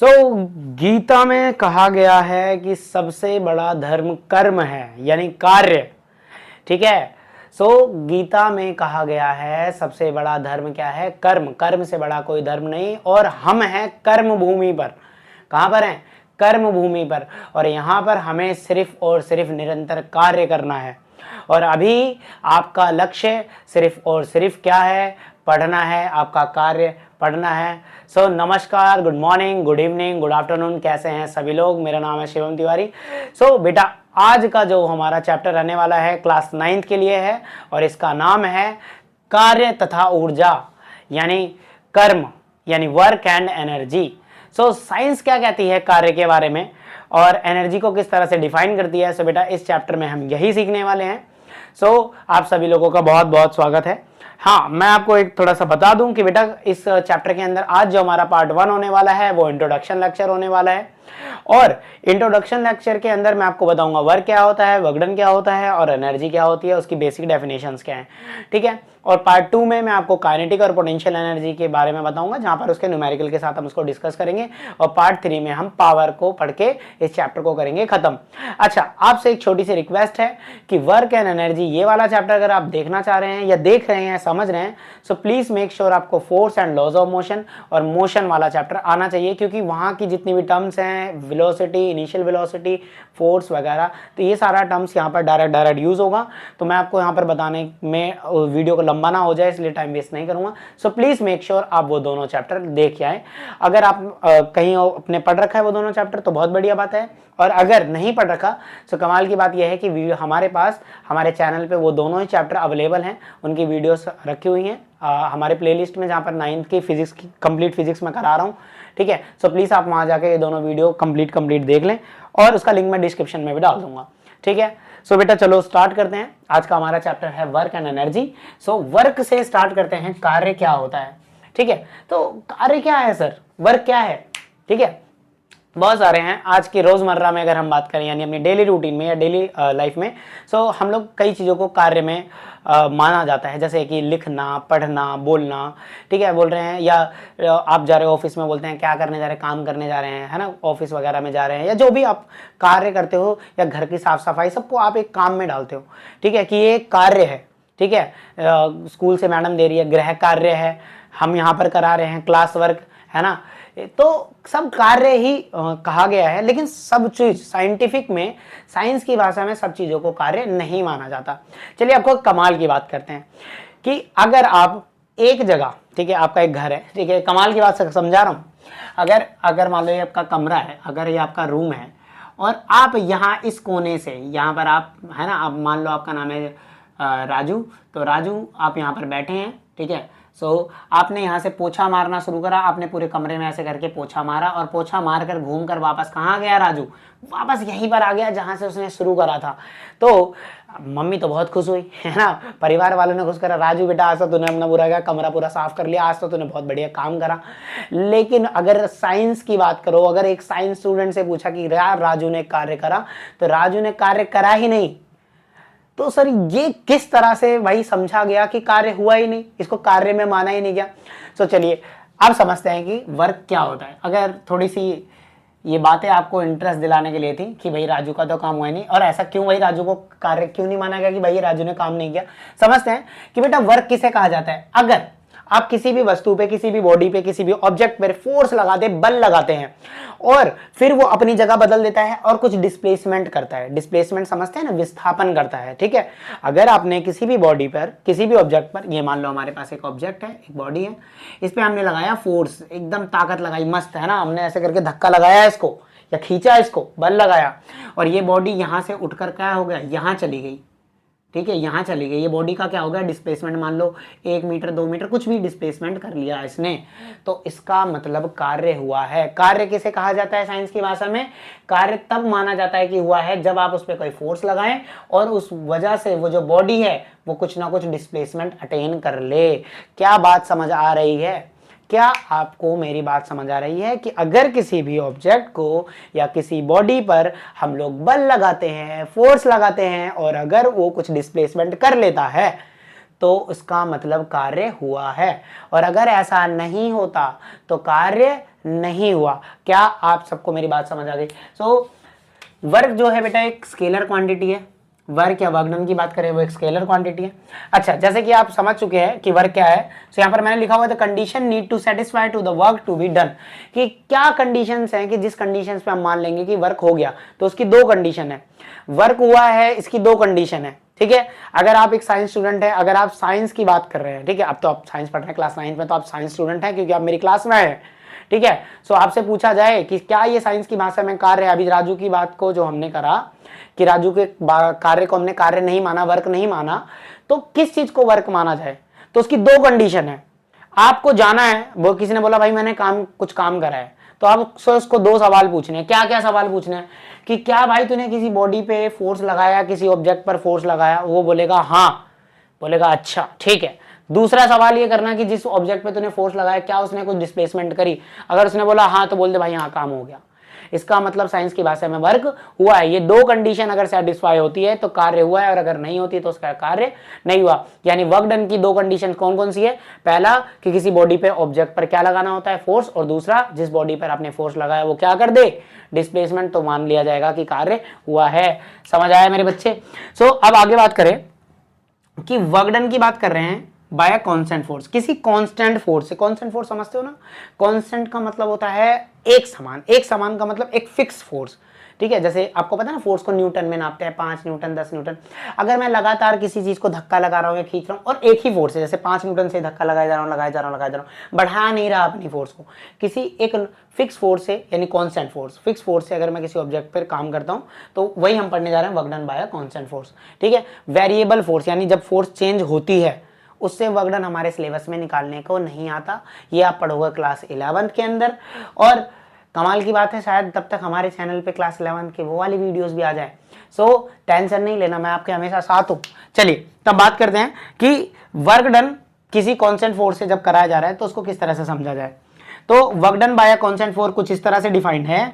गीता में कहा गया है कि सबसे बड़ा धर्म कर्म है, यानी कार्य। ठीक है। गीता में कहा गया है सबसे बड़ा धर्म क्या है? कर्म। कर्म से बड़ा कोई धर्म नहीं। और हम हैं कर्म भूमि पर। कहां पर हैं? कर्म भूमि पर। और यहां पर हमें सिर्फ और सिर्फ निरंतर कार्य करना है। और अभी आपका लक्ष्य सिर्फ और सिर्फ क्या है? पढ़ना है। आपका कार्य पढ़ना है। नमस्कार, good morning, good evening, good afternoon, कैसे हैं सभी लोग? मेरा नाम है शिवम तिवारी। बेटा, आज का जो हमारा चैप्टर रहने वाला है क्लास 9th के लिए है और इसका नाम है कार्य तथा ऊर्जा, यानी कर्म, यानी वर्क एंड एनर्जी। साइंस क्या कहती है कार्य के बारे में और एनर्जी को किस तरह से डिफाइन करती है? बेटा, इस चैप्टर में हम यही सीखने वाले हैं। आप सभी लोगों का बहुत बहुत स्वागत है। हाँ, मैं आपको एक थोड़ा सा बता दूं कि बेटा इस चैप्टर के अंदर आज जो हमारा पार्ट 1 होने वाला है वो इंट्रोडक्शन लेक्चर होने वाला है। और इंट्रोडक्शन लेक्चर के अंदर मैं आपको बताऊंगा वर्क क्या होता है, वर्कडन क्या होता है और एनर्जी क्या होती है, उसकी बेसिक डेफिनेशंस क्या है। ठीक है। और पार्ट 2 में मैं आपको काइनेटिक और पोटेंशियल एनर्जी के बारे में बताऊंगा, जहां पर उसके न्यूमेरिकल के साथ हम उसको डिस्कस करेंगे। और पार्ट 3 में हम पावर को पढ़ के इस चैप्टर को करेंगे खत्म। अच्छा, आपसे एक छोटी सी रिक्वेस्ट है कि वर्क एंड एनर्जी ये वाला चैप्टर अगर आप देखना चाह रहे हैं या देख रहे हैं, समझ रहे हैं, सो प्लीज मेक श्योर आपको force and laws of motion और मोशन वाला चैप्टर आना चाहिए, क्योंकि वहां की जितनी भी टर्म्स हैं, वेलोसिटी, इनिशियल वेलोसिटी, फोर्स वगैरह, तो ये सारा टर्म्स यहाँ पर डायरेक्ट यूज होगा। तो मैं आपको यहाँ पर बताने में वीडियो को लंबा ना हो जाए, इसलिए टाइम वेस्ट नहीं करूंगा। सो प्लीज मेक श्योर आप वो दोनों चैप्टर देख आए। अगर आप कहीं अपने पढ़ रखा है वो दोनों चैप्टर तो बहुत बढ़िया बात है, और अगर नहीं पढ़ रखा तो कमाल की बात यह है कि हमारे पास हमारे चैनल पे वो दोनों ही चैप्टर अवेलेबल हैं, उनकी वीडियोस रखी हुई हैं हमारे प्लेलिस्ट में, जहाँ पर 9th की फिजिक्स की कंप्लीट फिजिक्स में करा रहा हूँ। ठीक है। सो प्लीज आप वहाँ जाके ये दोनों वीडियो कंप्लीट देख लें और उसका लिंक मैं डिस्क्रिप्शन में भी डाल दूंगा। ठीक है। बेटा चलो स्टार्ट करते हैं। आज का हमारा चैप्टर है वर्क एंड एनर्जी। वर्क से स्टार्ट करते हैं, कार्य क्या होता है। ठीक है। तो कार्य क्या है सर, वर्क क्या है? ठीक है, बहुत सारे हैं। आज की रोजमर्रा में अगर हम बात करें, यानी अपनी डेली रूटीन में या डेली लाइफ में, हम लोग कई चीज़ों को कार्य में माना जाता है, जैसे कि लिखना, पढ़ना, बोलना। ठीक है, बोल रहे हैं, या आप जा रहे हो ऑफिस में, बोलते हैं क्या करने जा रहे हैं, काम करने जा रहे हैं, है ना, ऑफिस वगैरह में जा रहे हैं, या जो भी आप कार्य करते हो, या घर की साफ सफाई, सबको आप एक काम में डालते हो। ठीक है, कि ये एक कार्य है। ठीक है, स्कूल से मैडम दे रही है, गृह कार्य है, हम यहाँ पर करा रहे हैं क्लास वर्क, है ना, तो सब कार्य ही कहा गया है। लेकिन सब चीज साइंटिफिक में, साइंस की भाषा में सब चीजों को कार्य नहीं माना जाता। चलिए आपको कमाल की बात करते हैं कि अगर आप एक जगह, ठीक है, आपका एक घर है, ठीक है, कमाल की बात से समझा रहा हूं, अगर मान लो ये आपका कमरा है, अगर ये आपका रूम है, और आप यहाँ इस कोने से, यहाँ पर आप, है ना, आप मान लो आपका नाम है राजू, तो राजू आप यहाँ पर बैठे हैं। ठीक है। आपने यहाँ से पोछा मारना शुरू करा, आपने पूरे कमरे में ऐसे करके पोछा मारा, और पोछा मारकर घूमकर वापस कहाँ गया राजू? वापस यहीं पर आ गया जहाँ से उसने शुरू करा था। तो मम्मी तो बहुत खुश हुई, है ना, परिवार वालों ने खुश करा, राजू बेटा आज तो तूने अपना पूरा क्या कमरा पूरा साफ कर लिया, आज तो तूने बहुत बढ़िया काम करा। लेकिन अगर साइंस की बात करो, अगर एक साइंस स्टूडेंट से पूछा कि यार राजू ने कार्य करा, तो राजू ने कार्य करा ही नहीं। तो सर ये किस तरह से भाई समझा गया कि कार्य हुआ ही नहीं, इसको कार्य में माना ही नहीं गया? चलिए अब समझते हैं कि वर्क क्या होता है। अगर थोड़ी सी ये बातें आपको इंटरेस्ट दिलाने के लिए थी कि भाई राजू का तो काम हुआ ही नहीं, और ऐसा क्यों, भाई राजू को कार्य क्यों नहीं माना गया कि भाई राजू ने काम नहीं किया, समझते हैं कि बेटा वर्क किसे कहा जाता है। अगर आप किसी भी वस्तु पे, किसी भी बॉडी पे, किसी भी ऑब्जेक्ट पर फोर्स लगाते, बल लगाते हैं, और फिर वो अपनी जगह बदल देता है और कुछ डिस्प्लेसमेंट करता है। डिस्प्लेसमेंट समझते हैं ना, विस्थापन करता है। ठीक है। अगर आपने किसी भी बॉडी पर, किसी भी ऑब्जेक्ट पर, ये मान लो हमारे पास एक ऑब्जेक्ट है, एक बॉडी है, इस पे हमने लगाया फोर्स, एकदम ताकत लगाई, मस्त, है ना, हमने ऐसे करके धक्का लगाया इसको या खींचा इसको, बल लगाया, और ये बॉडी यहां से उठकर क्या हो गया, यहां चली गई। ठीक है, यहाँ चली गई। ये बॉडी का क्या हो गया, डिस्प्लेसमेंट, मान लो 1 मीटर 2 मीटर कुछ भी डिस्प्लेसमेंट कर लिया इसने, तो इसका मतलब कार्य हुआ है। कार्य किसे कहा जाता है साइंस की भाषा में? कार्य तब माना जाता है कि हुआ है जब आप उस पर कोई फोर्स लगाएं और उस वजह से वो जो बॉडी है वो कुछ ना कुछ डिस्प्लेसमेंट अटेन कर ले। क्या बात समझ आ रही है? क्या आपको मेरी बात समझ आ रही है कि अगर किसी भी ऑब्जेक्ट को या किसी बॉडी पर हम लोग बल लगाते हैं, फोर्स लगाते हैं, और अगर वो कुछ डिस्प्लेसमेंट कर लेता है, तो उसका मतलब कार्य हुआ है, और अगर ऐसा नहीं होता तो कार्य नहीं हुआ। क्या आप सबको मेरी बात समझ आ गई? सो वर्क जो है बेटा एक स्केलर क्वांटिटी है। वर्क या वर्क डन की बात करें वो एक स्केलर क्वांटिटी है। अच्छा, जैसे कि आप समझ चुके हैं कि वर्क क्या है, तो यहाँ पर मैंने लिखा हुआ है the condition need to satisfy to the work to be done, कि क्या कंडीशंस हैं कि जिस कंडीशंस पे हम मान लेंगे कि वर्क हो गया, तो उसकी दो कंडीशन है। वर्क हुआ है, इसकी दो कंडीशन है, ठीक है। अगर आप एक साइंस स्टूडेंट है, अगर आप साइंस की बात कर रहे हैं, ठीक है, अब तो आप साइंस पढ़ रहे हैं क्लास 9 में, तो आप साइंस स्टूडेंट हैं क्योंकि आप मेरी क्लास में है, ठीक है। सो आपसे पूछा जाए कि क्या ये साइंस की भाषा में कार्य है, अभी राजू की बात को जो हमने करा कि राजू के कार्य को हमने कार्य नहीं माना, वर्क नहीं माना, तो किस चीज को वर्क माना जाए, तो उसकी दो कंडीशन है। आपको जाना है, वो किसी ने बोला भाई मैंने कुछ काम करा है, तो आप उसको दो सवाल पूछने हैं। क्या क्या सवाल पूछने हैं कि क्या भाई तूने किसी बॉडी पे फोर्स लगाया, किसी ऑब्जेक्ट पर फोर्स लगाया, वो बोलेगा हाँ, बोलेगा अच्छा ठीक है। दूसरा सवाल ये करना कि जिस ऑब्जेक्ट पे तूने फोर्स लगाया क्या उसने कुछ डिस्प्लेसमेंट करी, अगर उसने बोला हाँ तो बोल दे भाई हाँ काम हो गया। इसका मतलब साइंस की भाषा में वर्क हुआ है। ये दो कंडीशन अगर सेटिस्फाई होती है तो कार्य हुआ है, और अगर नहीं होती तो उसका कार्य नहीं हुआ। यानी वर्क डन की दो कंडीशन कौन कौन सी है? पहला कि किसी बॉडी पे ऑब्जेक्ट पर क्या लगाना होता है, फोर्स, और दूसरा जिस बॉडी पर आपने फोर्स लगाया वो क्या कर दे, डिस्प्लेसमेंट, तो मान लिया जाएगा कि कार्य हुआ है। समझ आया मेरे बच्चे? सो अब आगे बात करें कि वर्क डन की बात कर रहे हैं बाय अ कांस्टेंट फोर्स, किसी कांस्टेंट फोर्स से। कांस्टेंट फोर्स समझते हो ना? कांस्टेंट का मतलब होता है एक समान, एक समान का मतलब एक फिक्स फोर्स, ठीक है। जैसे आपको पता है ना फोर्स को न्यूटन में नापते हैं, 5 न्यूटन 10 न्यूटन। अगर मैं लगातार किसी चीज को धक्का लगा रहा हूँ या खींच रहा हूँ, और एक ही फोर्स है, जैसे 5 न्यूटन से धक्का लगाया जा रहा हूँ, लगाया जा रहा हूँ, लगाया जा रहा हूँ, बढ़ा नहीं रहा अपनी फोर्स को, किसी एक फिक्स फोर्स से, यानी कांस्टेंट फोर्स, फिक्स फोर्स से अगर मैं किसी ऑब्जेक्ट पर काम करता हूँ, तो वही हम पढ़ने जा रहे हैं work done by a constant force, ठीक है। वेरिएबल फोर्स, यानी जब फोर्स चेंज होती है, उससे वर्क डन हमारे सिलेबस में निकालने को नहीं आता। ये आप पढ़ोगे क्लास 11th के अंदर, और कमाल की बात है शायद तब तक हमारे चैनल पे क्लास 11th के वो वाली वीडियोस भी आ जाए। सो टेंशन नहीं लेना, मैं आपके हमेशा साथ हूँ। चलिए तब बात करते हैं कि वर्क डन किसी कांस्टेंट फोर्स से जब कराया जा रहा है तो उसको किस तरह से समझा जाए। तो work done by a constant force कुछ इस तरह से डिफाइंड है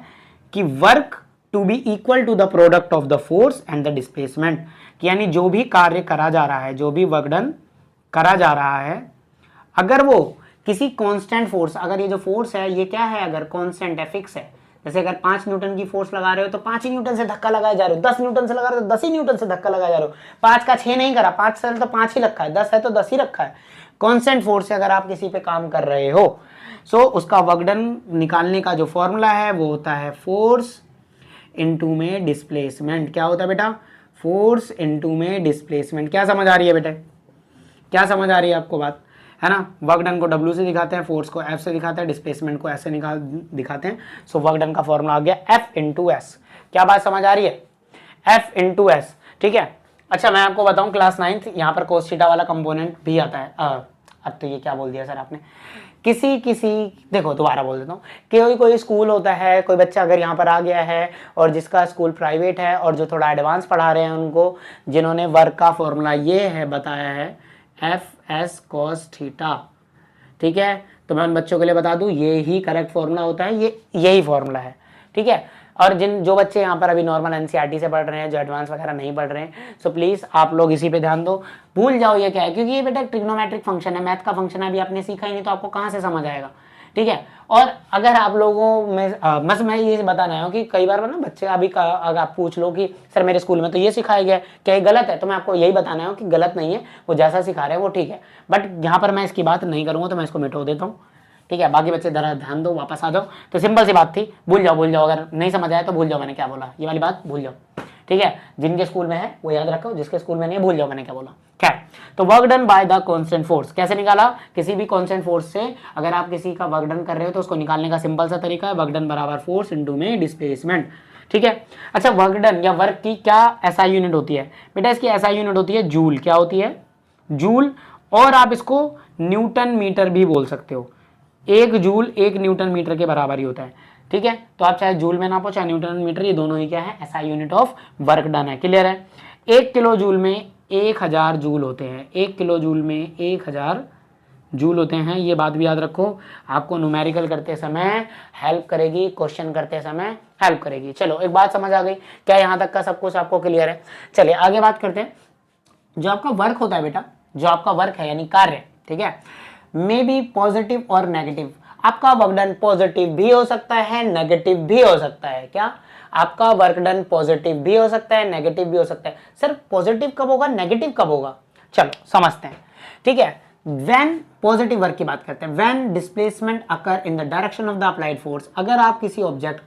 कि work to be equal to the product of the force and the displacement, यानी जो भी कार्य करा जा रहा है, जो भी वर्क डन करा जा रहा है, अगर वो किसी कांस्टेंट फोर्स, अगर ये जो फोर्स है ये क्या है, अगर कांस्टेंट है, फिक्स है, जैसे अगर 5 न्यूटन की फोर्स लगा रहे हो तो 5 ही न्यूटन से धक्का लगाए जा रहे हो, 10 न्यूटन से लगा रहे हो तो 10 ही न्यूटन से धक्का लगाए जा रहे हो, 5 का 6 नहीं करा, 5 से तो 5 ही रखा है, 10 है तो 10 ही रखा है। कांस्टेंट फोर्स से अगर आप किसी पे काम कर रहे हो, सो उसका वर्क डन निकालने का जो फॉर्मूला है वो होता है फोर्स इनटू में डिस्प्लेसमेंट। क्या होता है बेटा? फोर्स इनटू में डिस्प्लेसमेंट। क्या समझ आ रही है बेटा? क्या समझ आ रही है आपको बात, है ना? वर्क डन को W से दिखाते हैं, फोर्स को F से दिखाते हैं, डिस्प्लेसमेंट को ऐसे दिखाते हैं। सो वर्क डन का फॉर्मूला आ गया F इंटू एस। क्या बात समझ आ रही है? F इंटू एस, ठीक है। अच्छा मैं आपको बताऊं क्लास 9th यहाँ पर कोस थीटा वाला कंपोनेंट भी आता है। अब तो ये क्या बोल दिया सर आपने, किसी देखो दोबारा बोल देता हूँ, कोई स्कूल होता है, कोई बच्चा अगर यहाँ पर आ गया है और जिसका स्कूल प्राइवेट है और जो थोड़ा एडवांस पढ़ा रहे हैं उनको, जिन्होंने वर्क का फॉर्मूला ये है बताया है एफ एस कॉस थीटा, ठीक है। तो मैं उन बच्चों के लिए बता दूं ये ही करेक्ट फॉर्मूला होता है, यही फॉर्मूला है, ठीक है। और जो बच्चे यहाँ पर अभी नॉर्मल एनसीईआरटी से पढ़ रहे हैं, जो एडवांस वगैरह नहीं पढ़ रहे हैं, सो प्लीज़ आप लोग इसी पे ध्यान दो, भूल जाओ ये क्या है, क्योंकि ये बेटा ट्रिग्नोमेट्रिक फंक्शन है, मैथ का फंक्शन है, अभी आपने सीखा ही नहीं तो आपको कहाँ से समझ आएगा, ठीक है। और अगर आप लोगों में बस मैं ये बताना है कि कई बार ना बच्चे अभी अगर आप पूछ लो कि सर मेरे स्कूल में तो ये सिखाया गया है, क्या ये गलत है, तो मैं आपको यही बताना है कि गलत नहीं है, वो जैसा सिखा रहे हैं वो ठीक है, बट यहाँ पर मैं इसकी बात नहीं करूँगा तो मैं इसको मिटो देता हूँ, ठीक है। बाकी बच्चे जरा ध्यान दो, वापस आ जाओ। तो सिंपल सी बात थी, भूल जाओ, अगर नहीं समझ आया तो भूल जाओ मैंने क्या बोला, ये वाली बात भूल जाओ, ठीक है। जिनके स्कूल में है वो याद रखो, जिसके स्कूल में नहीं है भूल जाओ मैंने क्या बोला। खैर, तो work done by the constant force कैसे निकाला? किसी भी कांस्टेंट फोर्स से अगर आप किसी का वर्क डन कर रहे हो तो उसको निकालने का सिंपल सा तरीका है वर्क डन बराबर फोर्स इनटू में डिस्प्लेसमेंट, ठीक है। अच्छा वर्क डन या वर्क की क्या एसआई यूनिट होती है बेटा? इसकी एसआई यूनिट होती है जूल। क्या होती है? जूल। और आप इसको न्यूटन मीटर भी बोल सकते हो। 1 जूल 1 न्यूटन मीटर के बराबर ही होता है, ठीक है। तो आप चाहे जूल में नापो चाहे न्यूटन मीटर, ये दोनों ही क्या है? SI unit of work done है। क्लियर है? 1 किलो जूल में 1000 जूल होते हैं, 1 किलो जूल में 1000 जूल होते हैं, ये बात भी याद रखो, आपको न्यूमेरिकल करते समय हेल्प करेगी, क्वेश्चन करते समय हेल्प करेगी। चलो एक बात समझ आ गई क्या? यहाँ तक का सब कुछ आपको क्लियर है? चलिए आगे बात करते हैं। जो आपका वर्क होता है बेटा, जो आपका वर्क है यानी कार्य, ठीक है, मे बी पॉजिटिव और नेगेटिव। आपका वर्क डन पॉजिटिव भी हो सकता है, नेगेटिव भी हो सकता है। क्या? आपका वर्क डन पॉजिटिव भी हो सकता है, नेगेटिव भी हो सकता है। सर पॉजिटिव कब होगा, नेगेटिव कब होगा? चलो समझते हैं, ठीक है। व्हेन पॉजिटिव वर्क की बात करते हैं, when displacement occur in the direction of the applied force. अगर आप किसी ऑब्जेक्ट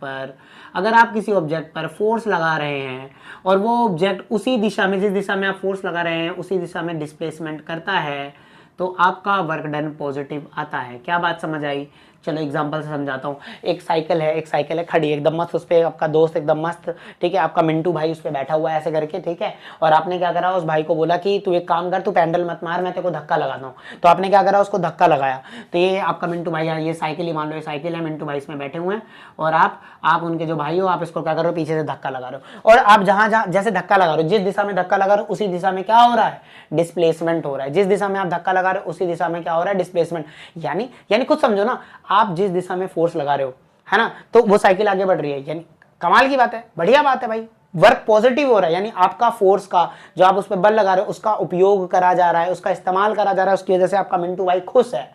पर फोर्स लगा रहे हैं और वो ऑब्जेक्ट उसी दिशा में, जिस दिशा में आप फोर्स लगा रहे हैं उसी दिशा में डिस्प्लेसमेंट करता है, तो आपका वर्क डन पॉजिटिव आता है। क्या बात समझ आई? चलो एग्जांपल से समझाता हूँ। एक साइकिल है खड़ी एकदम मस्त, उस पर आपका दोस्त एकदम मस्त, ठीक है, आपका मिंटू भाई उस पर बैठा हुआ है ऐसे करके, ठीक है। और आपने क्या करा, उस भाई को बोला कि तू एक काम कर, तू पैडल मत मार, मैं तेरे को धक्का लगाता हूँ। तो आपने क्या करा, उसको धक्का लगाया। तो ये आपका मिंटू भाई, ये साइकिल ही मान लो, ये साइकिल है, मिंटू भाई इसमें बैठे हुए हैं और आप उनके जो भाई हो, आप इसको क्या कर रहे हो, पीछे से धक्का लगा रहे हो। और आप जहां जैसे धक्का लगा रहे हो, जिस दिशा में धक्का लगा रहे हो उसी दिशा में क्या हो रहा है, डिस्प्लेसमेंट हो रहा है। जिस दिशा में आप धक्का लगा रहे हो उसी दिशा में क्या हो रहा है, डिस्प्लेसमेंट। यानी कुछ समझो ना, आप जिस दिशा में फोर्स लगा रहे हो, है ना, तो वो साइकिल आगे बढ़ रही है, यानी कमाल की बात है, बढ़िया बात है भाई, वर्क पॉजिटिव हो रहा है। यानी आपका फोर्स का जो आप उस पर बल लगा रहे हो उसका उपयोग करा जा रहा है, उसका इस्तेमाल करा जा रहा है, उसकी वजह से आपका मिंटू भाई खुश है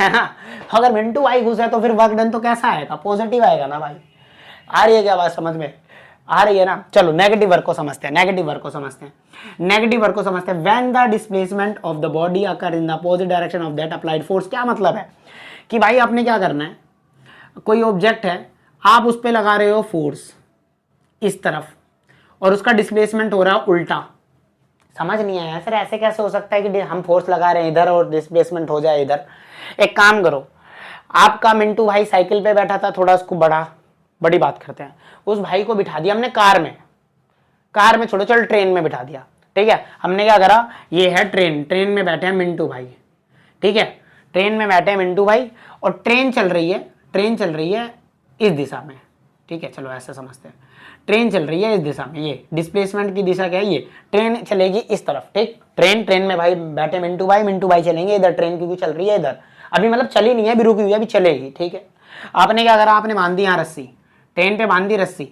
ना। अगर मिंटू भाई खुश है तो फिर वर्क डन तो कैसा आएगा, पॉजिटिव आएगा ना भाई। आ रही है क्या बात समझ में? आ रही है ना। चलो नेगेटिव वर्क को समझते हैं, when the displacement of the body occur in the opposite direction of that applied force. क्या मतलब है कि भाई आपने क्या करना है, कोई ऑब्जेक्ट है, आप उस पर लगा रहे हो फोर्स इस तरफ और उसका डिस्प्लेसमेंट हो रहा है उल्टा। समझ नहीं आया सर, ऐसे कैसे हो सकता है कि हम फोर्स लगा रहे हैं इधर और डिस्प्लेसमेंट हो जाए इधर। एक काम करो, आपका मिंटू भाई साइकिल पे बैठा था, थोड़ा उसको बड़ी बात करते हैं, उस भाई को बिठा दिया हमने कार में छोड़ो, चल ट्रेन में बिठा दिया, ठीक है। हमने क्या करा, ये है ट्रेन में बैठे हैं मिंटू भाई, ठीक है, ट्रेन में बैठे हैं मिंटू भाई और ट्रेन चल रही है इस दिशा में, ठीक है। चलो ऐसे समझते हैं, ट्रेन चल रही है इस दिशा में, ये डिस्प्लेसमेंट की दिशा क्या है, ये ट्रेन चलेगी इस तरफ, ठीक। ट्रेन में भाई बैठे मिंटू भाई चलेंगे इधर, ट्रेन क्योंकि चल रही है इधर, अभी मतलब चली नहीं है, अभी रुकी हुई है, अभी चलेगी, ठीक है। आपने क्या करा, आपने बांध दी यहाँ रस्सी, ट्रेन पे बांध दी रस्सी,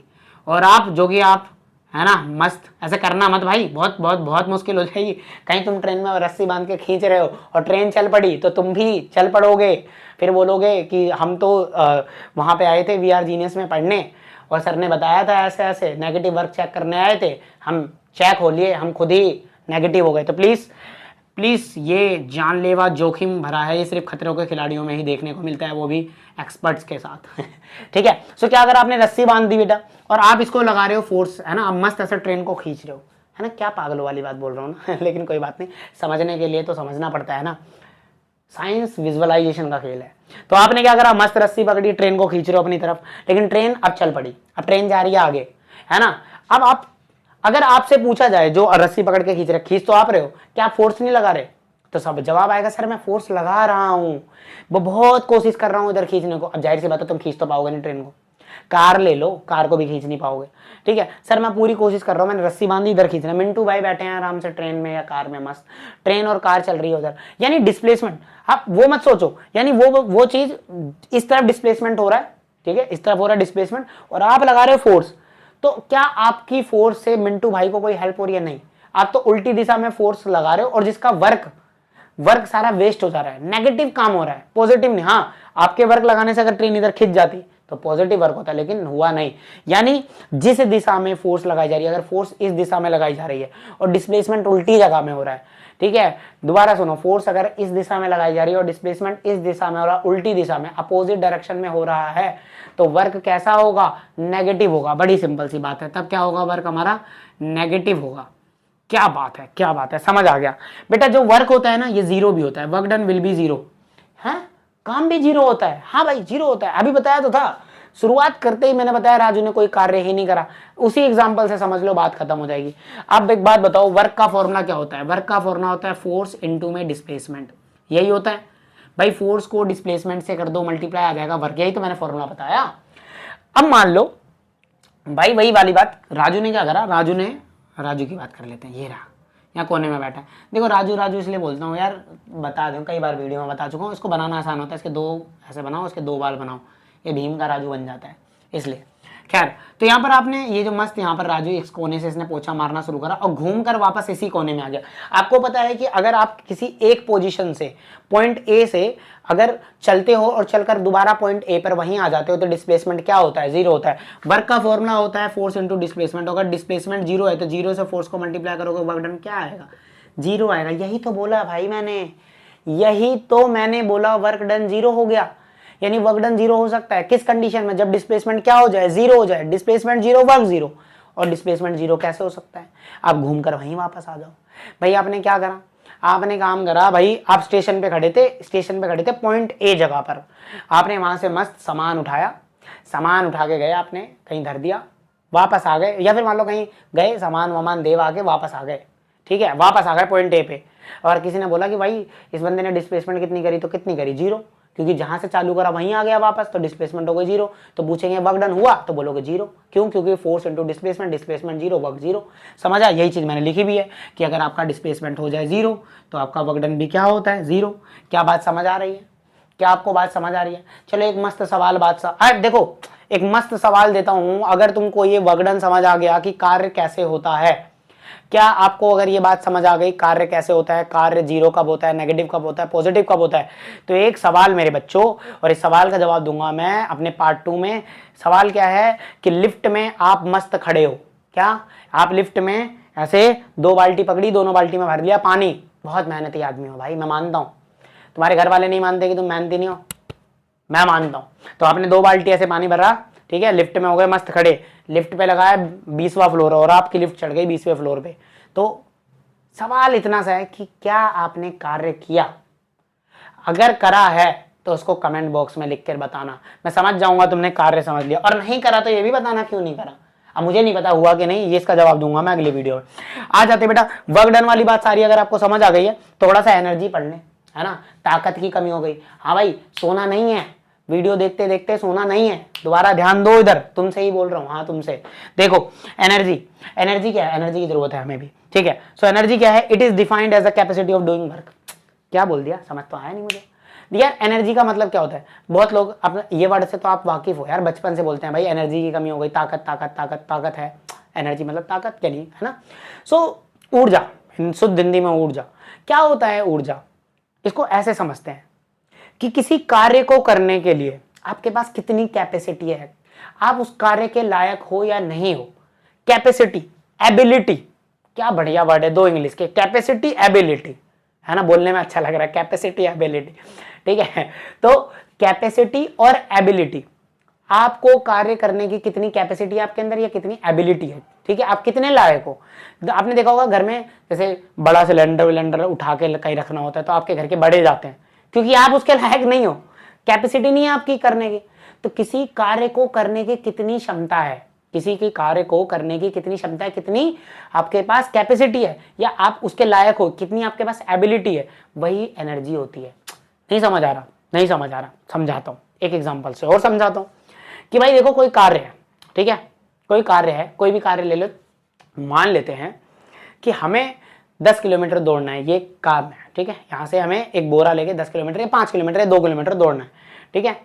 और आप जो कि आप है ना मस्त, ऐसे करना मत भाई, बहुत मुश्किल हो जाएगी। कहीं तुम ट्रेन में रस्सी बांध के खींच रहे हो और ट्रेन चल पड़ी तो तुम भी चल पड़ोगे, फिर बोलोगे कि हम तो वहाँ पे आए थे VR जीनियस में पढ़ने और सर ने बताया था ऐसे ऐसे, नेगेटिव वर्क चेक करने आए थे, हम चेक हो लिए, हम खुद ही नेगेटिव हो गए। तो प्लीज़ ये जानलेवा जोखिम भरा है, ये सिर्फ खतरों के खिलाड़ियों में ही देखने को मिलता है, वो भी एक्सपर्ट्स के साथ। ठीक है। सो क्या, अगर आपने रस्सी बांध दी बेटा और आप इसको लगा रहे हो फोर्स, है ना, आप मस्त ऐसे ट्रेन को खींच रहे हो, है ना, क्या पागलों वाली बात बोल रहा हूँ ना। लेकिन कोई बात नहीं, समझने के लिए तो समझना पड़ता है ना, साइंस विजुअलाइजेशन का खेल है। तो आपने क्या करा, मस्त रस्सी पकड़ी, ट्रेन को खींच रहे हो अपनी तरफ, लेकिन ट्रेन अब चल पड़ी, अब ट्रेन जा रही है आगे, है ना। अब आप, अगर आपसे पूछा जाए, जो रस्सी पकड़ के खींच रहे, खींच तो आप रहे हो, क्या आप फोर्स नहीं लगा रहे, तो सब जवाब आएगा सर मैं फोर्स लगा रहा हूं, वो बहुत कोशिश कर रहा हूं इधर खींचने को। अब जाहिर सी बात है तुम खींच तो पाओगे नहीं ट्रेन को, कार ले लो, कार को भी खींच नहीं पाओगे, ठीक है। सर मैं पूरी कोशिश कर रहा हूँ, मैंने रस्सी बांधी, इधर खींचना, मिंटू भाई बैठे हैं आराम से ट्रेन में या कार में, मस्त ट्रेन और कार चल रही है उधर, यानी डिस्प्लेसमेंट, आप वो मत सोचो, यानी वो चीज इस तरफ डिस्प्लेसमेंट हो रहा है, ठीक है, इस तरफ हो रहा है डिस्प्लेसमेंट, और आप लगा रहे हो फोर्स, तो क्या आपकी फोर्स से मिंटू भाई को कोई हेल्प हो रही है? नहीं, आप तो उल्टी दिशा में फोर्स लगा रहे हो और जिसका वर्क सारा वेस्ट हो जा रहा है, नेगेटिव काम हो रहा है, पॉजिटिव नहीं। हाँ, आपके वर्क लगाने से अगर ट्रेन इधर खिंच जाती तो पॉजिटिव वर्क होता है, लेकिन हुआ नहीं। यानी जिस दिशा में फोर्स लगाई जा रही है, अगर फोर्स इस दिशा में लगाई जा रही है और डिस्प्लेसमेंट उल्टी जगह में हो रहा है, ठीक है, दोबारा सुनो, फोर्स अगर इस दिशा में लगाई जा रही है और डिस्प्लेसमेंट इस दिशा में हो रहा है, उल्टी दिशा में, अपोजिट डायरेक्शन में हो रहा है, तो वर्क कैसा होगा? नेगेटिव होगा। बड़ी सिंपल सी बात है, तब क्या होगा, वर्क हमारा नेगेटिव होगा। क्या बात है, समझ आ गया बेटा। जो वर्क होता है ना, ये जीरो भी होता है, work done will be zero, है, काम भी जीरो होता है। हाँ भाई, जीरो होता है, अभी बताया तो था, शुरुआत करते ही मैंने बताया राजू ने कोई कार्य ही नहीं करा, उसी एग्जांपल से समझ लो, बात खत्म हो जाएगी। अब एक बात बताओ, वर्क का फॉर्मूला क्या होता है? वर्क का फॉर्मूला होता है फोर्स इनटू में डिस्प्लेसमेंट, यही होता है भाई, फोर्स को डिस्प्लेसमेंट से कर दो, मल्टीप्लाई आ जाएगा वर्क, यही तो मैंने फॉर्मूला बताया। अब मान लो भाई वही वाली बात, राजू ने क्या करा, राजू की बात कर लेते हैं, ये रहा यहाँ कोने में बैठा है, देखो राजू इसलिए बोलता हूँ यार, बता दूँ, कई बार वीडियो में बता चुका हूँ, इसको बनाना आसान होता है, इसके दो ऐसे बनाओ, इसके दो बाल बनाओ, ये भीम का राजू बन जाता है, इसलिए खैर, तो यहाँ पर आपने ये जो मस्त यहाँ पर राजू इस कोने से इसने पोछा मारना शुरू करा और घूमकर वापस इसी कोने में आ गया। आपको पता है कि अगर आप किसी एक पोजीशन से पॉइंट ए से अगर चलते हो और चलकर दोबारा पॉइंट ए पर वहीं आ जाते हो तो डिस्प्लेसमेंट क्या होता है? जीरो होता है। वर्क का फॉर्मूला होता है फोर्स इंटू डिस्प्लेसमेंट। अगर डिस्प्लेसमेंट जीरो है तो जीरो से फोर्स को मल्टीप्लाई करोगे, वर्क डन क्या आएगा? जीरो आएगा। यही तो बोला भाई मैंने, यही तो मैंने बोला, वर्क डन जीरो हो गया। यानी वर्क डन जीरो हो सकता है किस कंडीशन में? जब डिस्प्लेसमेंट क्या हो जाए? जीरो हो जाए। Displacement zero, work zero. और डिस्प्लेसमेंट जीरो कैसे हो सकता है? आप घूमकर वहीं वापस आ जाओ। भाई आपने क्या करा? आपने काम करा भाई, आप स्टेशन पे खड़े थे पॉइंट ए जगह पर। आपने वहां से मस्त सामान उठाया, सामान उठा के गए, आपने कहीं धर दिया, वापस आ गए, या फिर मान लो कहीं गए, सामान वामान देव आके वापस आ गए, ठीक है, वापस आ गए पॉइंट ए पे। और किसी ने बोला कि भाई इस बंदे ने डिस्प्लेसमेंट कितनी करी? तो कितनी करी? जीरो, क्योंकि जहां से चालू करा वहीं आ गया वापस, तो डिस्प्लेसमेंट हो गई जीरो। तो पूछेंगे वर्क डन हुआ? तो बोलोगे जीरो। क्यों? क्योंकि force into displacement, displacement zero, work zero. समझा? यही चीज मैंने लिखी भी है कि अगर आपका डिस्प्लेसमेंट हो जाए जीरो तो आपका वर्क डन भी क्या होता है? जीरो। क्या बात समझ आ रही है? क्या आपको बात समझ आ रही है? चलो एक मस्त सवाल देखो, एक मस्त सवाल देता हूं। अगर तुमको ये वर्क डन समझ आ गया कि कार्य कैसे होता है, क्या आपको अगर ये बात समझ आ गई कार्य कैसे होता है, कार्य जीरो कब होता है, नेगेटिव कब होता है, पॉजिटिव कब होता है, तो एक सवाल मेरे बच्चों, और इस सवाल का जवाब दूंगा मैं अपने पार्ट 2 में। सवाल क्या है कि लिफ्ट में आप मस्त खड़े हो, क्या आप लिफ्ट में ऐसे 2 बाल्टी पकड़ी, दोनों बाल्टी में भर लिया पानी, बहुत मेहनती आदमी हो भाई, मैं मानता हूँ। तुम्हारे घर वाले नहीं मानते कि तुम मेहनती नहीं हो, मैं मानता हूँ। तो आपने 2 बाल्टी ऐसे पानी भरा, ठीक है, लिफ्ट में हो गए मस्त खड़े, लिफ्ट पे लगाया 20वां फ्लोर और आपकी लिफ्ट चढ़ गई 20वें फ्लोर पे। तो सवाल इतना सा है कि क्या आपने कार्य किया? अगर करा है तो उसको कमेंट बॉक्स में लिख कर बताना, मैं समझ जाऊंगा तुमने कार्य समझ लिया। और नहीं करा तो ये भी बताना क्यों नहीं करा। अब मुझे नहीं पता हुआ कि नहीं, ये इसका जवाब दूंगा मैं अगली वीडियो में। आ जाते बेटा, वर्क डन वाली बात सारी अगर आपको समझ आ गई है, थोड़ा सा एनर्जी पढ़ लें, है ना, ताकत की कमी हो गई। हाँ भाई, सोना नहीं है, वीडियो देखते देखते सोना नहीं है, दोबारा ध्यान दो इधर, तुमसे ही बोल रहा हूँ, हाँ तुमसे। देखो एनर्जी क्या है? एनर्जी की जरूरत है हमें भी, ठीक है। सो एनर्जी क्या है? It is defined as the capacity of doing work. क्या बोल दिया? समझ तो आया नहीं मुझे यार। एनर्जी का मतलब क्या होता है? बहुत लोग अपने ये वर्ड से तो आप वाकिफ हो यार, बचपन से बोलते हैं भाई एनर्जी की कमी हो गई, ताकत ताकत ताकत ताकत है। एनर्जी मतलब ताकत के लिए, है ना। सो ऊर्जा, शुद्ध हिंदी में ऊर्जा क्या होता है? ऊर्जा इसको ऐसे समझते हैं कि किसी कार्य को करने के लिए आपके पास कितनी कैपेसिटी है, आप उस कार्य के लायक हो या नहीं हो। कैपेसिटी, एबिलिटी, क्या बढ़िया वर्ड है, 2 इंग्लिश के, कैपेसिटी एबिलिटी, है ना, बोलने में अच्छा लग रहा है, कैपेसिटी एबिलिटी, ठीक है। तो कैपेसिटी और एबिलिटी, आपको कार्य करने की कितनी कैपेसिटी आपके अंदर या कितनी एबिलिटी है, ठीक है, आप कितने लायक हो। आपने देखा होगा घर में जैसे बड़ा सिलेंडर उठा के कहीं रखना होता है तो आपके घर के बड़े जाते हैं, क्योंकि आप उसके लायक नहीं हो, कैपेसिटी नहीं है आपकी करने की। तो किसी कार्य को करने की कितनी क्षमता है, किसी के कार्य को करने की कितनी क्षमता है, कितनी आपके पास कैपेसिटी है या आप उसके लायक हो, कितनी आपके पास एबिलिटी है, वही एनर्जी होती है। नहीं समझ आ रहा? नहीं समझ आ रहा, समझाता हूं एक एग्जांपल से और समझाता हूं कि भाई देखो कोई कार्य है, ठीक है, कोई कार्य है, कोई भी कार्य ले लो, मान लेते हैं कि हमें 10 किलोमीटर दौड़ना है, ये काम है, ठीक है। यहाँ से हमें एक बोरा लेके 10 किलोमीटर या 5 किलोमीटर या 2 किलोमीटर दौड़ना है, ठीक है।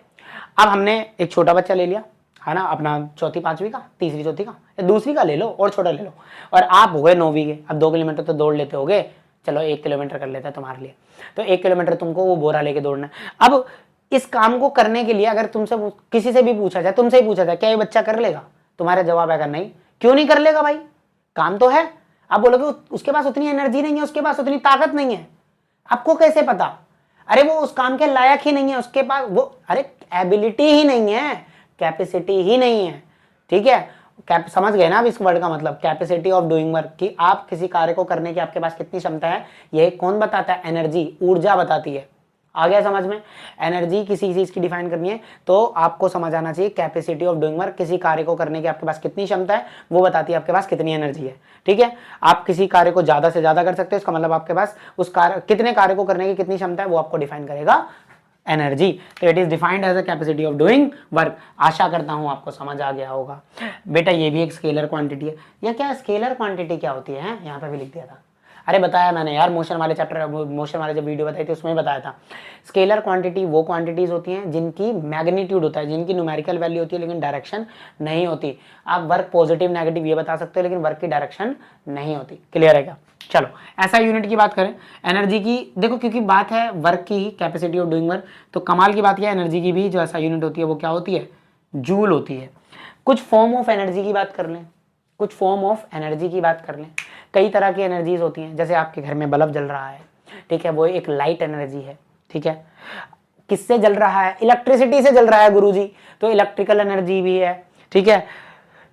अब हमने एक छोटा बच्चा ले लिया, है ना, अपना चौथी पांचवी का, तीसरी चौथी का या दूसरी का ले लो और छोटा ले लो, और आप हो गए 9वीं के। अब 2 किलोमीटर तो दौड़ लेते होगे, चलो 1 किलोमीटर कर लेते हैं तुम्हारे लिए। तो 1 किलोमीटर तुमको वो बोरा लेके दौड़ना है। अब इस काम को करने के लिए अगर तुमसे किसी से भी पूछा जाए, तुमसे ही पूछा जाए क्या ये बच्चा कर लेगा, तुम्हारा जवाब आएगा नहीं। क्यों नहीं कर लेगा भाई? काम तो है। आप बोलोगे उसके पास उतनी एनर्जी नहीं है, उसके पास उतनी ताकत नहीं है। आपको कैसे पता? अरे वो उस काम के लायक ही नहीं है, उसके पास वो, अरे एबिलिटी ही नहीं है, कैपेसिटी ही नहीं है, ठीक है। समझ गए ना अब इस वर्ड का मतलब, कैपेसिटी ऑफ डूइंग वर्क, कि आप किसी कार्य को करने की आपके पास कितनी क्षमता है, ये कौन बताता है? एनर्जी, ऊर्जा बताती है। आ गया समझ में? एनर्जी किसी चीज की डिफाइन करनी है तो आपको समझ आना चाहिए कैपेसिटी ऑफ डूइंग वर्क, किसी कार्य को करने की आपके पास कितनी क्षमता है वो बताती है आपके पास कितनी एनर्जी है, ठीक है। आप किसी कार्य को ज्यादा से ज्यादा कर सकते हो, इसका मतलब आपके पास उस कार्य, कितने कार्य को करने की कितनी क्षमता है वो आपको डिफाइन करेगा एनर्जी। तो it is defined as a capacity of doing work. आशा करता हूं आपको समझ आ गया होगा। बेटा ये भी एक स्केलर क्वांटिटी है। या क्या स्केलर क्वांटिटी क्या होती है? यहाँ पे भी लिख दिया था। अरे बताया मैंने यार, मोशन वाले चैप्टर, मोशन वाले जब वीडियो बताई थी उसमें बताया था। स्केलर क्वांटिटी वो क्वांटिटीज होती हैं जिनकी मैग्नीट्यूड होता है, जिनकी न्यूमेरिकल वैल्यू होती है लेकिन डायरेक्शन नहीं होती। आप वर्क पॉजिटिव नेगेटिव ये बता सकते हो लेकिन वर्क की डायरेक्शन नहीं होती। क्लियर है क्या? चलो ऐसा यूनिट की बात करें, एनर्जी की देखो, क्योंकि बात है वर्क की, कैपेसिटी ऑफ डूइंग वर्क, तो कमाल की बात यह है एनर्जी की भी जो ऐसा यूनिट होती है वो क्या होती है? जूल होती है। कुछ फॉर्म ऑफ एनर्जी की बात कर लें, कुछ फॉर्म ऑफ एनर्जी की बात कर लें। कई तरह की एनर्जीज होती हैं, जैसे आपके घर में बल्ब जल रहा है, ठीक है, वो एक लाइट एनर्जी है, ठीक है। किससे जल रहा है? इलेक्ट्रिसिटी से जल रहा है गुरुजी, तो इलेक्ट्रिकल एनर्जी भी है, ठीक है।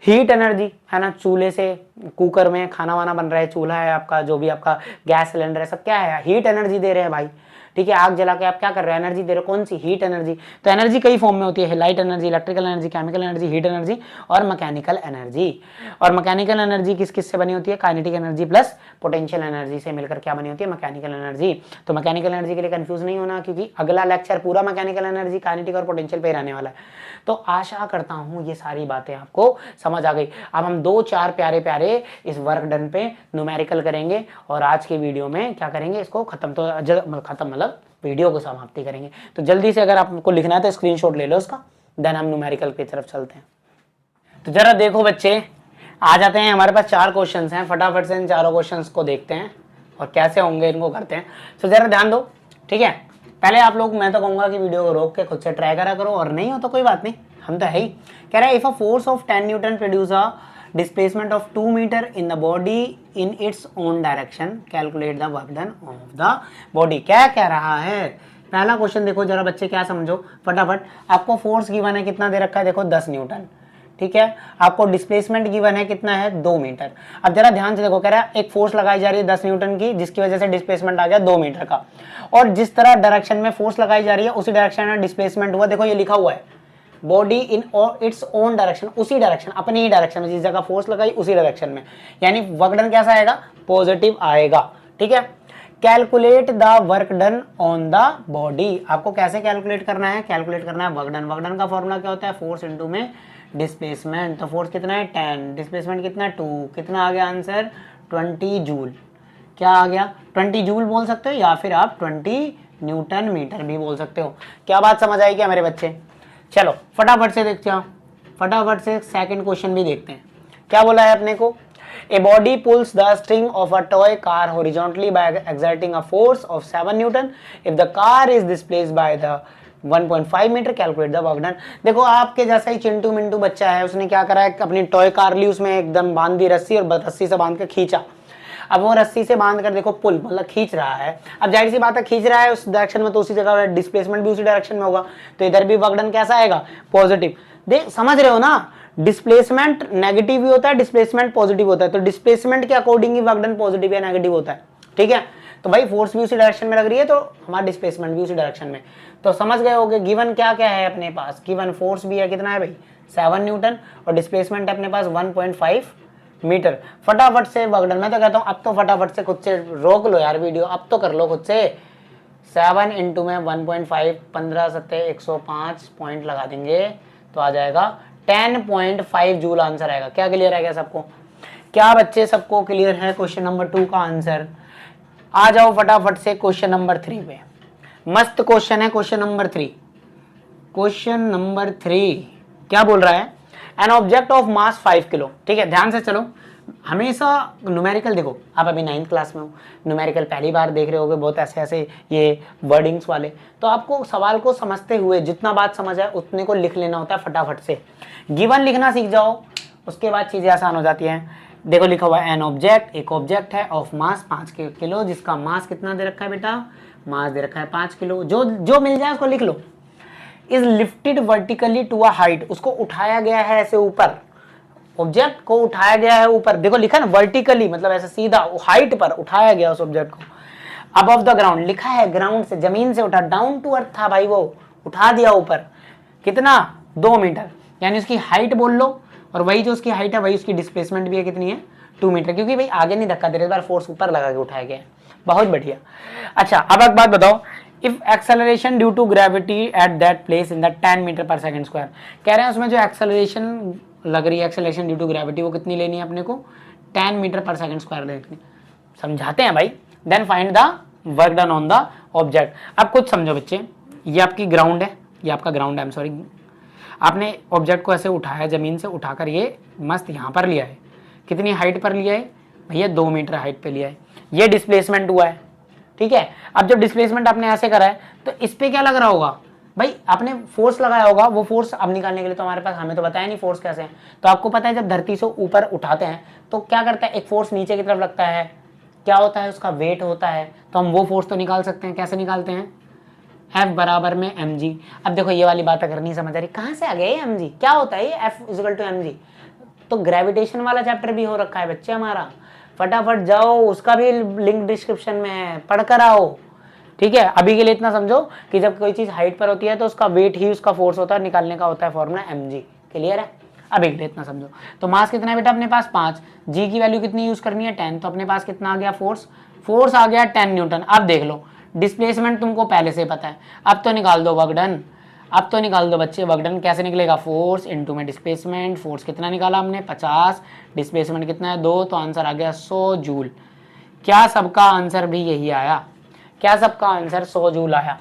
हीट एनर्जी है ना, चूल्हे से, कुकर में खाना वाना बन रहा है, चूल्हा है आपका, जो भी आपका गैस सिलेंडर है, सब क्या है? हीट एनर्जी दे रहे हैं भाई, ठीक है। आग जला के आप क्या कर रहे हो? एनर्जी दे रहे हो, कौन सी? Heat energy. तो एनर्जी कई फॉर्म में होती है, light energy, electrical energy, chemical energy, heat energy और मैकेनिकल एनर्जी। और मैकेनिकल एनर्जी किस किस से बनी होती है? Kinetic energy plus potential energy से मिलकर क्या बनी होती है? Mechanical energy. तो मैकेनिकल एनर्जी के लिए कंफ्यूज नहीं होना, क्योंकि अगला लेक्चर पूरा मैकेनिकल एनर्जी, काइनेटिक और पोटेंशियल पे रहने वाला है। तो आशा करता हूं ये सारी बातें आपको समझ आ गई। अब हम 2-4 प्यारे प्यारे इस वर्क डन पे न्यूमेरिकल करेंगे और आज के वीडियो में क्या करेंगे, इसको खत्म, तो खत्म मतलब वीडियो को समाप्ति करेंगे। तो जल्दी से अगर आपको लिखना है तो स्क्रीनशॉट ले लो उसका, देन हम न्यूमेरिकल की तरफ चलते हैं। तो जरा देखो बच्चे, आ जाते हैं, हमारे पास 4 क्वेश्चंस हैं, फटाफट से इन चारों क्वेश्चंस को देखते हैं और कैसे होंगे इनको करते हैं। तो जरा ध्यान दो, ठीक है। पहले आप लोग, मैं तो कहूंगा कि वीडियो को रोक के खुद से ट्राई करा करो, और नहीं हो तो कोई बात नहीं, हम तो है ही। कह रहा है if a force of 10 newton produce a displacement of 2 metre in the body in its own direction, calculate the work done of the body. क्या कह रहा है? पहला क्वेश्चन देखो जरा बच्चे, क्या समझो फटाफट। आपको फोर्स गिवन है, कितना दे रखा है? देखो 10 न्यूटन, ठीक है। आपको डिस्प्लेसमेंट गिवन है, कितना है? 2 मीटर। अब जरा ध्यान से देखो, कह रहा है एक फोर्स लगाई जा रही है 10 न्यूटन की, जिसकी वजह से डिस्प्लेसमेंट आ गया 2 मीटर का, और जिस तरह डायरेक्शन में फोर्स लगाई जा रही है उसी डायरेक्शन में डिस्प्लेसमेंट हुआ। देखो ये लिखा हुआ है, body in its own direction, उसी डायरेक्शन, अपनी ही डायरेक्शन में, जिस जगह फोर्स लगाई उसी डायरेक्शन में, यानी वर्क डन कैसा आएगा? पॉजिटिव आएगा, ठीक है। Calculate the work done on the body. आपको कैसे कैलकुलेट करना है? कैलकुलेट करना है वर्क डन। वर्क डन का फॉर्मूला क्या होता है? फोर्स इनटू में डिस्प्लेसमेंट। तो फोर्स कितना है? 10, डिस्प्लेसमेंट कितना? 2, कितना आ गया आंसर? 20 जूल। क्या आ गया? 20 जूल बोल सकते हो, या फिर आप 20 न्यूटन मीटर भी बोल सकते हो। क्या बात समझ आई क्या मेरे बच्चे? चलो फटाफट से देखते हैं, फटाफट से सेकंड क्वेश्चन भी देखते हैं। क्या बोला है अपने को? A body pulls the string of a toy car horizontally by exerting a force of 7 newton. If the car is displaced by the 1.5 metre, calculate the work done. देखो आपके जैसा ही चिंटू मिंटू बच्चा है, उसने क्या करा है, अपनी टॉय कार ली, उसमें एकदम बांध दी रस्सी और रस्सी से बांध के खींचा। अब वो रस्सी से बांध कर देखो पुल मतलब खींच रहा है। अब जाहिर सी बात है खींच रहा है उस डायरेक्शन में, तो उसी जगह डिस्प्लेसमेंट भी उसी डायरेक्शन में होगा, तो इधर भी वर्क डन कैसा आएगा? पॉजिटिव। देख समझ रहे हो ना, डिस्प्लेसमेंट नेगेटिव भी होता है, डिस्प्लेसमेंट पॉजिटिव होता है, तो डिस्प्लेसमेंट के अकॉर्डिंग ही वर्क डन पॉजिटिव या नेगेटिव होता है, ठीक है। तो भाई फोर्स भी उसी डायरेक्शन में लग रही है तो हमारा डिस्प्लेसमेंट भी उसी डायरेक्शन में। तो समझ गए होगे गिवन क्या क्या है अपने पास? गिवन फोर्स भी है, कितना है भाई? 7 न्यूटन, और डिस्प्लेसमेंट है अपने पास 1.5 मीटर। फटाफट से वर्क डन, मैं तो कहता हूँ अब तो फटाफट से खुद से रोक लो यार वीडियो, अब तो कर लो खुद से। 7 इंटू में 1.5, 15 सत्ते 105 पॉइंट लगा देंगे तो आ जाएगा 10.5 जूल आंसर आएगा। क्या क्लियर है क्या सबको? क्या बच्चे सबको क्लियर है क्वेश्चन नंबर 2 का आंसर? आ जाओ फटाफट से क्वेश्चन नंबर 3 पे। मस्त क्वेश्चन है क्वेश्चन नंबर 3। क्वेश्चन नंबर 3 क्या बोल रहा है? An object of mass 5 kilo, ठीक है। ध्यान से चलो, हमेशा न्यूमेरिकल देखो, आप अभी 9th क्लास में हो, न्यूमेरिकल पहली बार देख रहे होगे, बहुत ऐसे ऐसे ये वर्डिंग्स वाले, तो आपको सवाल को समझते हुए जितना बात समझ आए उतने को लिख लेना होता है फटाफट से। गिवन लिखना सीख जाओ, उसके बाद चीजें आसान हो जाती हैं। देखो लिखा हुआ है एन ऑब्जेक्ट, एक ऑब्जेक्ट है, ऑफ मास 5 किलो, जिसका मास कितना दे रखा है बेटा? मास दे रखा है 5 किलो। जो जो मिल जाए उसको लिख लो। Is lifted vertically to a height, उसको उठाया गया है ऐसे ऊपर, ऑब्जेक्ट को उठाया गया है ऊपर। देखो लिखा ना वर्टिकली, मतलब ऐसे सीधा हाइट पर उठाया गया उस ऑब्जेक्ट को। अबव द ग्राउंड लिखा है ग्राउंड से, जमीन से उठा, डाउन टू अर्थ था भाई, वो उठा दिया ऊपर। कितना? 2 मीटर, यानी उसकी हाइट बोल लो, और वही जो उसकी हाइट है वही उसकी डिस्प्लेसमेंट भी है, कितनी है? 2 मीटर, क्योंकि भाई आगे नहीं धक्का दे रहे, इस बार फोर्स ऊपर लगा के उठाया गया है। बहुत बढ़िया। अच्छा अब एक बात बताओ, if acceleration due to gravity at that place in the 10 metre per second square, कह रहे हैं उसमें जो एक्सेलरेशन लग रही है, एक्सेलरेशन ड्यू टू ग्रेविटी, वो कितनी लेनी है अपने को? 10 मीटर पर सेकंड स्क्वायर लेनी। समझाते हैं भाई। Then find the work done on the object. अब कुछ समझो बच्चे, ये आपकी ग्राउंड है, ये आपका ग्राउंड है, आई एम सॉरी। आपने ऑब्जेक्ट को ऐसे उठाया, जमीन से उठाकर ये मस्त यहाँ पर लिया है। कितनी हाइट पर लिया है भैया? 2 मीटर हाइट पे लिया है। ये डिस्प्लेसमेंट हुआ है, ठीक है। अब जब डिस्प्लेसमेंट आपने ऐसे करा है तो इस पे क्या लग रहा होगा भाई? आपने फोर्स लगाया होगा। वो फोर्स अब निकालने के लिए तो हमारे पास, हमें तो बताया नहीं फोर्स कैसे है। तो आपको पता है जब धरती से ऊपर उठाते हैं तो क्या करता है, एक फोर्स नीचे की तरफ लगता है, क्या होता है, उसका वेट होता है। तो हम वो फोर्स तो निकाल सकते हैं। कैसे निकालते हैं? F बराबर में mg। अब देखो ये वाली बात अगर नहीं समझ आ रही, कहाँ से आ गया ये mg? क्या होता है ये F इक्वल टू mg? तो ग्रेविटेशन वाला चैप्टर भी हो रखा है बच्चे हमारा, फटाफट जाओ, उसका भी लिंक डिस्क्रिप्शन में है, पढ़ कर आओ, ठीक है। अभी के लिए इतना समझो कि जब कोई चीज हाइट पर होती है तो उसका वेट ही उसका फोर्स होता है, निकालने का होता है फॉर्मूला mg। क्लियर है? अभी के लिए इतना समझो। तो मास कितना है बेटा अपने पास? 5। g की वैल्यू कितनी यूज करनी है? 10। तो अपने पास कितना आ गया? फोर्स आ गया 10 न्यूटन। अब देख लो डिस्प्लेसमेंट तुमको पहले से पता है, अब तो निकाल दो वर्क डन। अब तो निकाल दो बच्चे वर्क डन। कैसे निकलेगा? फोर्स इनटू में डिस्प्लेसमेंट। फोर्स कितना निकाला हमने? 50। डिस्प्लेसमेंट कितना है? 2। तो आंसर आ गया 100 जूल। क्या सबका आंसर भी यही आया? क्या सबका आंसर 100 जूल आया?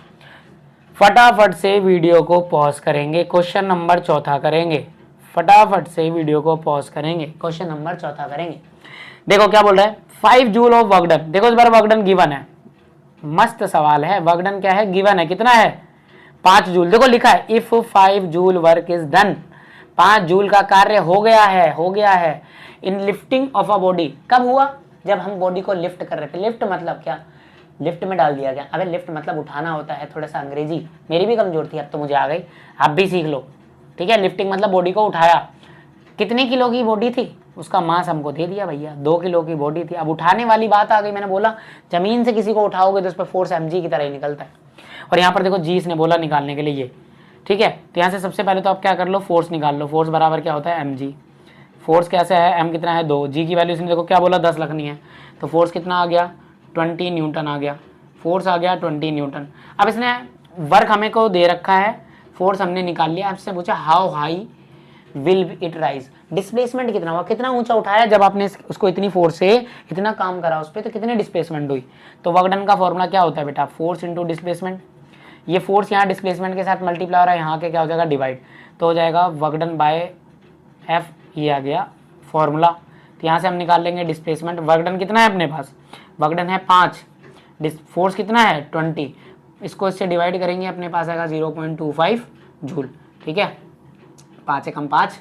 फटाफट से वीडियो को पॉज करेंगे, क्वेश्चन नंबर 4 करेंगे। फटाफट से वीडियो को पॉज करेंगे, क्वेश्चन नंबर 4 करेंगे। देखो क्या बोल रहा है, 5 जूल ऑफ वर्क डन। देखो इस बार वर्क डन गिवन है, मस्त सवाल है। वर्क डन क्या है? गिवन है। कितना है? 5 जूल। देखो लिखा है if 5 joule work is done. 5 joule का कार्य हो गया है इन लिफ्टिंग ऑफ अ बॉडी। कब हुआ? जब हम बॉडी को लिफ्ट कर रहे थे। लिफ्ट मतलब क्या? लिफ्ट में डाल दिया गया। अबे लिफ्ट मतलब उठाना होता है। थोड़ा सा अंग्रेजी मेरी भी कमजोर थी, अब तो मुझे आ गई, आप भी सीख लो, ठीक है। लिफ्टिंग मतलब बॉडी को उठाया। कितने किलो की बॉडी थी? उसका मास हमको दे दिया भैया, 2 किलो की बॉडी थी। अब उठाने वाली बात आ गई। मैंने बोला जमीन से किसी को उठाओगे तो उस पर फोर्स mg की तरह ही निकलता है। और यहाँ पर देखो जी इसने बोला निकालने के लिए ये, ठीक है। तो यहाँ से सबसे पहले तो आप क्या कर लो, फोर्स निकाल लो। फोर्स बराबर क्या होता है? mg। फोर्स कैसे है? m कितना है? 2। जी की वैल्यू इसने देखो क्या बोला, 10 रखनी है। तो फोर्स कितना आ गया? 20 न्यूटन आ गया। फोर्स आ गया 20 न्यूटन। अब इसने वर्क हमें को दे रखा है, फोर्स हमने निकाल लिया। आपसे पूछा how high will it rise. Displacement कितना हुआ? कितना ऊंचा उठाया जब आपने उसको इतनी फोर्स से इतना काम करा उस पर, तो कितनी डिस्प्लेसमेंट हुई? तो वर्क डन का फॉर्मूला क्या होता है बेटा? Force into displacement. ये फोर्स यहाँ डिस्प्लेसमेंट के साथ मल्टीप्लाई हो रहा है, यहाँ के क्या हो जाएगा? डिवाइड। तो हो जाएगा वर्क डन बाय एफ। ये आ गया फॉर्मूला। तो यहाँ से हम निकाल लेंगे डिस्प्लेसमेंट। वर्क डन कितना है अपने पास? वर्क डन है 5। फोर्स कितना है? 20। इसको इससे डिवाइड करेंगे, अपने पास आएगा 0.25 जूल, ठीक है। 5 से कम 5,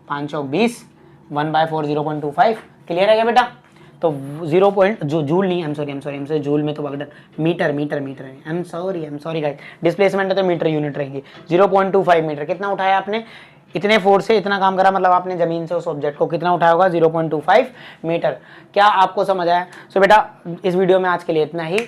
5 चौक 20, 1/4 0.25। क्लियर है क्या बेटा? तो 0. जूल नहीं, I'm sorry, जूल में तो वर्क डन मीटर है। I'm sorry गाइस, डिस्प्लेसमेंट है तो मीटर यूनिट रहेंगी। 0.25 मीटर। कितना उठाया आपने? इतने फोर्स से इतना काम करा, मतलब आपने जमीन से उस ऑब्जेक्ट को कितना उठाया होगा? 0.25 मीटर। क्या आपको समझ आया? सो बेटा इस वीडियो में आज के लिए इतना ही।